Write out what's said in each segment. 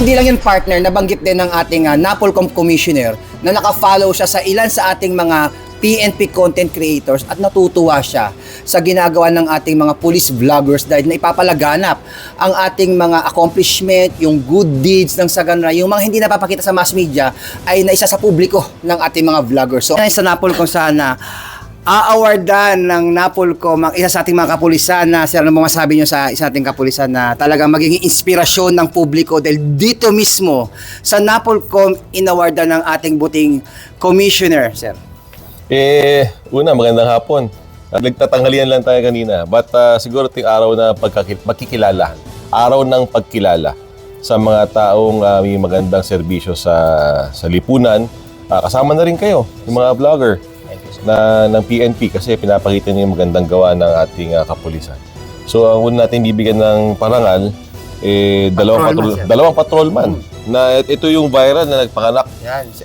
Hindi lang yun, partner, nabanggit din ng ating NAPOLCOM Commissioner na nakafollow siya sa ilan sa ating mga PNP content creators at natutuwa siya sa ginagawa ng ating mga police vloggers dahil na ipapalaganap ang ating mga accomplishment, yung good deeds ng Saganra, yung mga hindi napapakita sa mass media ay naisa sa publiko ng ating mga vloggers. So, sa NAPOLCOM sana, a-awardan ng NAPOLCOM ang isa sa ating mga kapulisan na, sir, ano mo masabi nyo sa isa ating kapulisan na talagang magiging inspirasyon ng publiko dahil dito mismo sa NAPOLCOM inawardan ng ating buting commissioner, sir? Una, magandang hapon. Nagtatanghalian lang tayo kanina. But siguro ito yung araw na magkikilala. Araw ng pagkilala sa mga taong may magandang serbisyo sa lipunan. Kasama na rin kayo, yung mga vlogger ng PNP kasi pinapakita niyo yung magandang gawa ng ating kapulisan. So, ang una natin bibigyan ng parangal, dalawang patrolman. Na ito yung viral na nagpanganak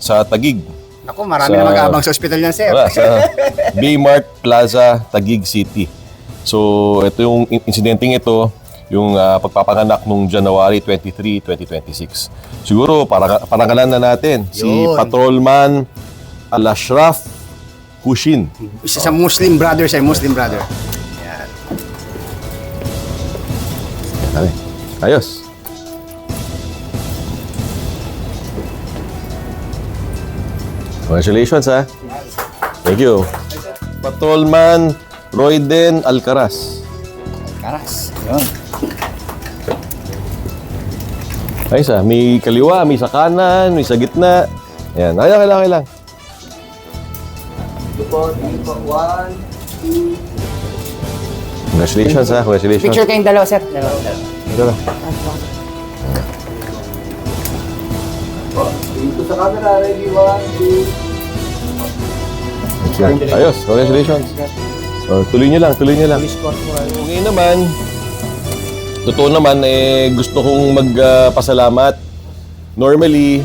sa Taguig. Ako, marami na mag-aabang sa ospital niyan, sir. Sa Baymart Plaza, Taguig City. So, ito yung insidenteng ito, yung pagpapanganak nung January 23, 2026. Siguro, parangalan na natin si Patrolman Al-Ashraf Hushin. Isa sa Muslim brother, sir. Muslim brother. Yan. Ayos. Congratulations, ha? Thank you. Patrolman Royden Alcaraz. Alcaraz. Yun. Ayos, ha? May kaliwa, may sa kanan, may sa gitna. Ayan. Kailangan. One, two. Congratulations, ha? Congratulations. Picture kayong dalawa, sir. Dalawa. Ito na. Dito sa camera, ready, one, two. Ayos, congratulations. Tuloy nyo lang. Ngayon naman, totoo naman, gusto kong magpasalamat. Normally,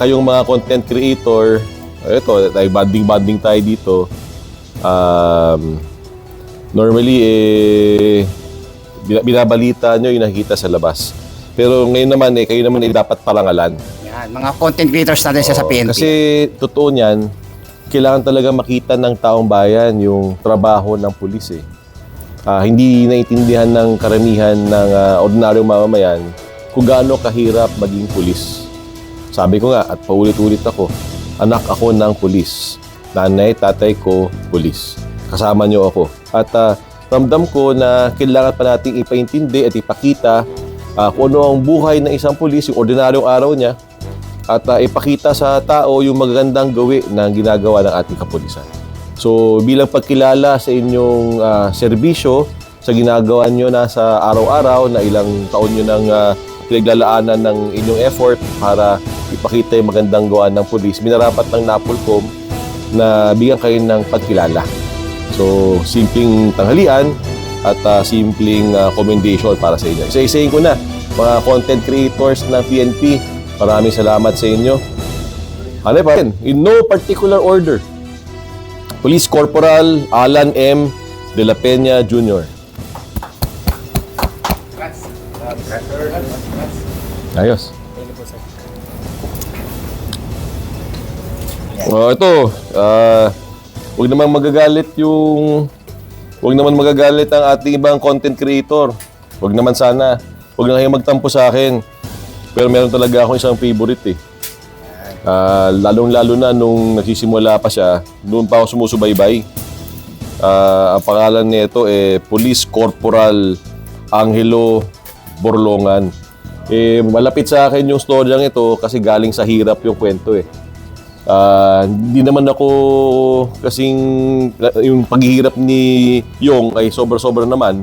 kayong mga content creator, ito, banding tayo dito. Normally, binabalita nyo yung nakikita sa labas. Pero ngayon naman, kayo naman dapat parangalan. Yan, mga content creators natin siya sa PNP. Kasi totoo niyan, kailangan talaga makita ng taong bayan yung trabaho ng pulis. Hindi naiintindihan ng karamihan ng ordinaryong mamamayan kung gaano kahirap maging pulis. Sabi ko nga, at paulit-ulit ako, anak ako ng pulis. Nanay, tatay ko, pulis. Kasama niyo ako. At ramdam ko na kailangan pa nating ipaintindi at ipakita kung ano ang buhay ng isang pulis, yung ordinaryong araw niya, at ipakita sa tao yung magagandang gawi na ginagawa ng ating kapulisan. So, bilang pagkilala sa inyong serbisyo, sa ginagawa nyo na sa araw-araw, na ilang taon nyo nang pinaglalaanan ng inyong effort para ipakita yung magandang gawa ng pulis, minarapat ng NAPOLCOM na bigyan kayo ng pagkilala. So, simpleng tanghalian at simpleng commendation para sa inyo. Isa-isahin ko na, mga content creators ng PNP, maraming salamat sa inyo. Ano pa rin? In no particular order, Police Corporal Alan M. De La Peña Jr. Ayos. Ito, huwag naman magagalit ang ating ibang content creator. Huwag naman sana. Huwag na kayo magtampo sa akin. Pero meron talaga akong isang favorite lalong-lalo na nung nagsisimula pa siya, noon pa ako sumusubaybay. Ang pangalan nito Police Corporal Angelo Borlongan. Malapit sa akin yung storyang ito kasi galing sa hirap yung kwento Hindi naman ako kasing yung paghihirap ni Yong ay sobra-sobra naman.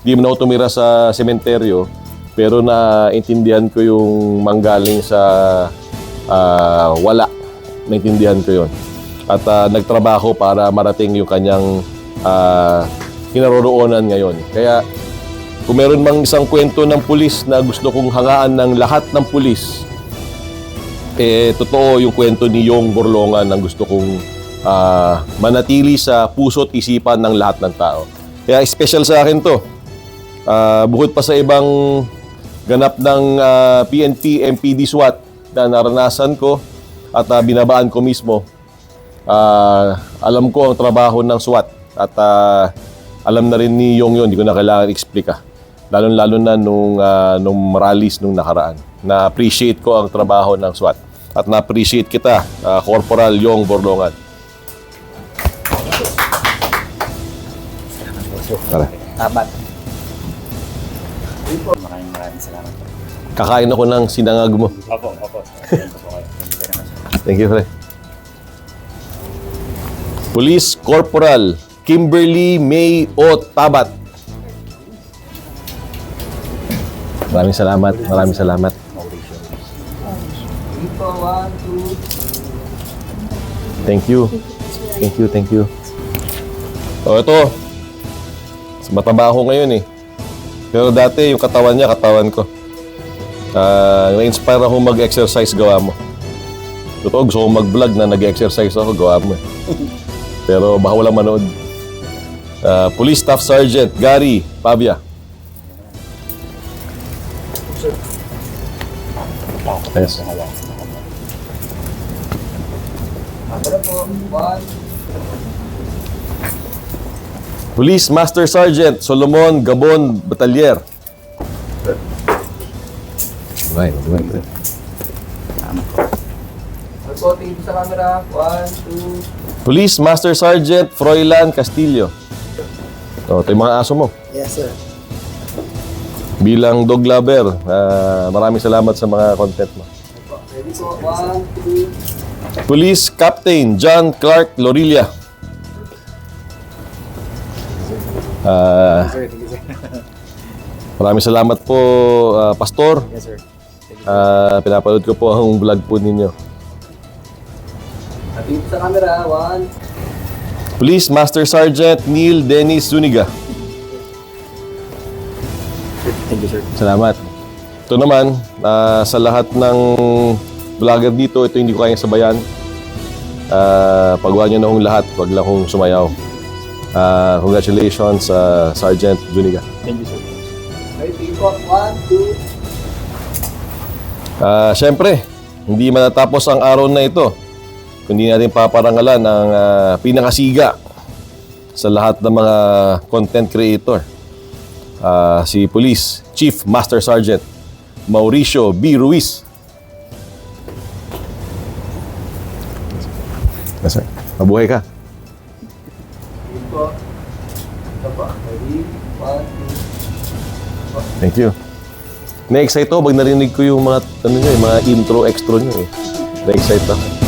Hindi naman ako tumira sa sementeryo. Pero naintindihan ko yung manggaling sa wala. Naintindihan ko yun. At nagtrabaho para marating yung kanyang kinaroroonan ngayon. Kaya kung meron mang isang kwento ng pulis na gusto kong hangaan ng lahat ng pulis, totoo yung kwento ni Yong Borlongan na gusto kong manatili sa puso't isipan ng lahat ng tao. Kaya special sa akin to. Bukod pa sa ibang ganap ng PNP, MPD, SWAT na naranasan ko at binabaan ko mismo. Alam ko ang trabaho ng SWAT at alam na rin ni Yong yun, hindi ko na kailangan explika. Lalo-lalo na nung rallies nung nakaraan. Na-appreciate ko ang trabaho ng SWAT at na-appreciate kita, Corporal Yong Borlongan. Tara. Tabat. Maraming salamat po. Kakain ako ng sinangag mo. Opo. Thank you po kayo. Thank you very much. Thank you, Fre. Police Corporal Kimberly May O. Tabat. Maraming salamat. Maraming salamat. Thank you. Thank you. O, ito. Mataba ako ngayon eh. Pero dati yung katawan niya, katawan ko. Na-inspire ako mag-exercise, gawa mo. Totoo, gusto ko mag-vlog na nag-exercise ako, gawa mo eh. Pero baka walang manood. Police Staff Sergeant Gary Pavia. Yes. Police Master Sergeant Solomon Gabon Batalier. Right. Tingin sa camera. 1, 2. Police Master Sergeant Froilan Castillo. Ito yung mga aso mo. Yes, sir. Bilang dog lover, maraming salamat sa mga content mo. Ready po. 1, 2. Police Captain John Clark Lorilla. Maraming salamat po, Pastor. Yes, sir. Pinapanood ko po ang vlog po ninyo. Tingin sa camera. 1. Police Master Sergeant Neil Dennis Zuniga. Thank you, sir. Salamat. Ito naman, sa lahat ng vlogger dito, ito hindi ko kayang sabayan. Pagawa nyo na hong lahat, wag lang hong sumayaw. Congratulations, Sergeant Zuniga. Thank you, sir. Ready po. 1, 2. Siyempre, hindi matatapos ang araw na ito kundi natin paparangalan ang pinakasiga sa lahat ng mga content creator. Si Police Chief Master Sergeant Mauricio B. Ruiz. Yes, sir. Mabuhay ka. Ready po. Ito po. Ready. 1, 2. Thank you. Na-excite ako pag narinig ko yung mga, yung mga intro, extra nyo eh. Na-excite ako.